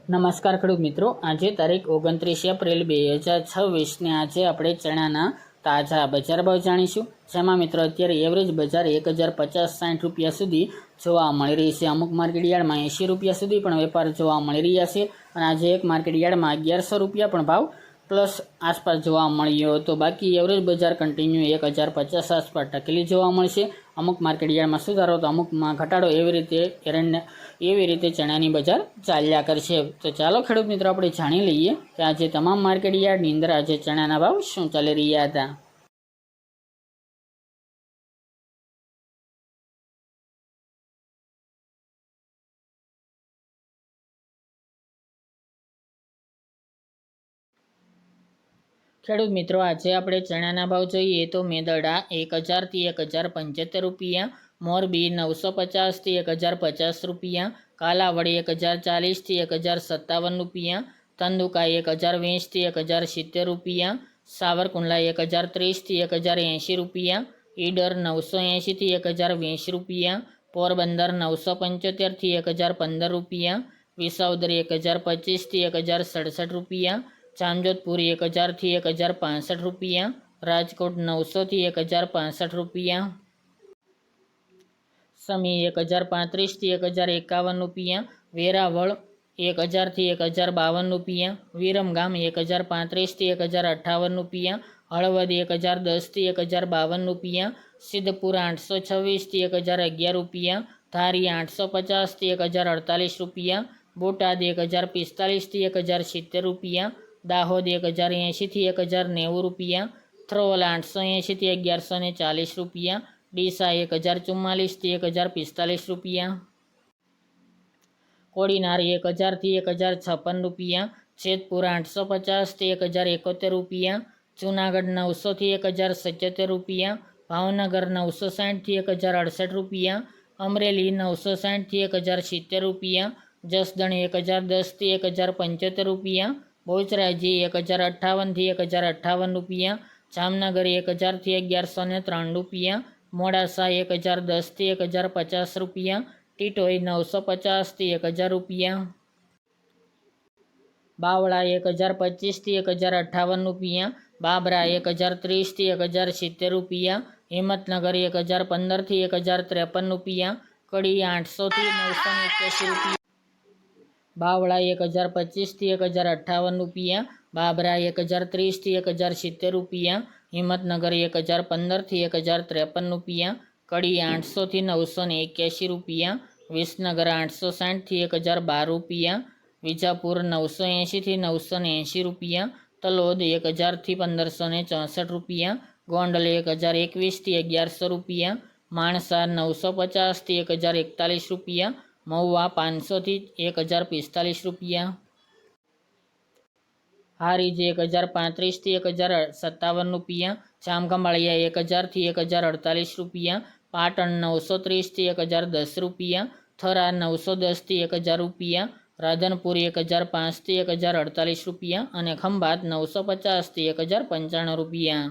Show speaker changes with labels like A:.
A: નમસ્કાર ખેડૂત મિત્રો, આજે તારીખ 29 એપ્રિલ 2026 આજે આપણે ચણાના તાજા બજાર ભાવ જાણીશું, જેમાં મિત્રો અત્યારે એવરેજ બજાર 1050-60 રૂપિયા સુધી જોવા મળી રહી છે। અમુક માર્કેટયાર્ડમાં 80 રૂપિયા સુધી પણ વેપાર જોવા મળી રહ્યા છે અને આજે એક માર્કેટયાર્ડમાં 1100 રૂપિયા પણ ભાવ પ્લસ આસપાસ જોવા મળ્યો હતો। બાકી એવરેજ બજાર કન્ટિન્યુ 1050 આસપાસ ટકેલી જોવા મળશે। અમુક માર્કેટયાર્ડમાં સુધારો તો અમુકમાં ઘટાડો, એવી રીતે ચણાની બજાર ચાલ્યા કરશે। તો ચાલો ખેડૂત મિત્રો આપણે જાણી લઈએ કે આજે તમામ માર્કેટયાર્ડની અંદર આજે ચણાના ભાવ શું ચાલી રહ્યા હતા। ખેડૂત મિત્રો, આજે આપણે ચણાના ભાવ જોઈએ તો મેદરડા 1000 થી 1075 રૂપિયા, મોરબી 950 થી 1050 રૂપિયા, કાલાવડી 1040 થી 1057 રૂપિયા, ધંધુકા 1020 થી 1070 રૂપિયા, સાવરકુંડલા 1030 થી 1080 રૂપિયા, ઈડર 980 થી 1020 રૂપિયા, પોરબંદર 975 થી 1015 રૂપિયા, વિસાવદર 1025 થી 1067 રૂપિયા, જામજોધપુર 1000 થી 1065 રૂપિયા, રાજકોટ 900 થી 1065 રૂપિયા, સમી 1035 થી 1051 રૂપિયા, વેરાવળ 1000 થી 1052 રૂપિયા, વિરમગામ 1035 થી 1058 રૂપિયા, હળવદ 1010 થી 1052 રૂપિયા, સિદ્ધપુર 826 થી 1011 રૂપિયા, ધારી 850 થી 1048 રૂપિયા, બોટાદ 1045 થી 1070 રૂપિયા, દાહોદ 1080 થી 1090 રૂપિયા, થ્રોલ 880 થી 1140 રૂપિયા, ડીસા 1044 થી 1045 રૂપિયા, કોડીનાર 1000 થી 1056 રૂપિયા, જેતપુર 850 થી 1071 રૂપિયા, જૂનાગઢ 900 થી 1077 રૂપિયા, ભાવનગર 960 થી 1068 રૂપિયા, અમરેલી 960 થી 1070 રૂપિયા, જસદણ 1010 થી 1075 રૂપિયા, બહુચરાજી 1058 થી 1058 રૂપિયા, જામનગર 1000 થી 1103 રૂપિયા, મોડાસા 1010 થી 1050 રૂપિયા, ટીટોઈ 950 થી 1000 રૂપિયા, બાવળા 1025 થી 1058 રૂપિયા, બાબરા 1030 થી 1070 રૂપિયા, હિંમતનગર 1015 થી 1053 રૂપિયા, કડી 800 થી 981 રૂપિયા, બાવળા 1025 થી 1058 રૂપિયા, બાબરા 1030 થી 1070 રૂપિયા, હિંમતનગર 1015 થી 1053 રૂપિયા, કડી 800 થી 981 રૂપિયા, વિસનગર 860 થી 1012 રૂપિયા, વિજાપુર 980 થી 980 રૂપિયા, તલોદ 1000 થી 1564 રૂપિયા, ગોંડલ 1021 થી 1100 રૂપિયા, માણસા 950 થી 1041 રૂપિયા, મહુવા 500 થી 1045 રૂપિયા, હારીજ 1035 થી 1057 રૂપિયા, જામખંભાળિયા 1000 થી 1048 રૂપિયા, પાટણ 930 થી 1010 રૂપિયા, થરા 910 થી 1000 રૂપિયા, રાધનપુર 1005 થી 1048 રૂપિયા અને ખંભાત 950 થી 1095 રૂપિયા।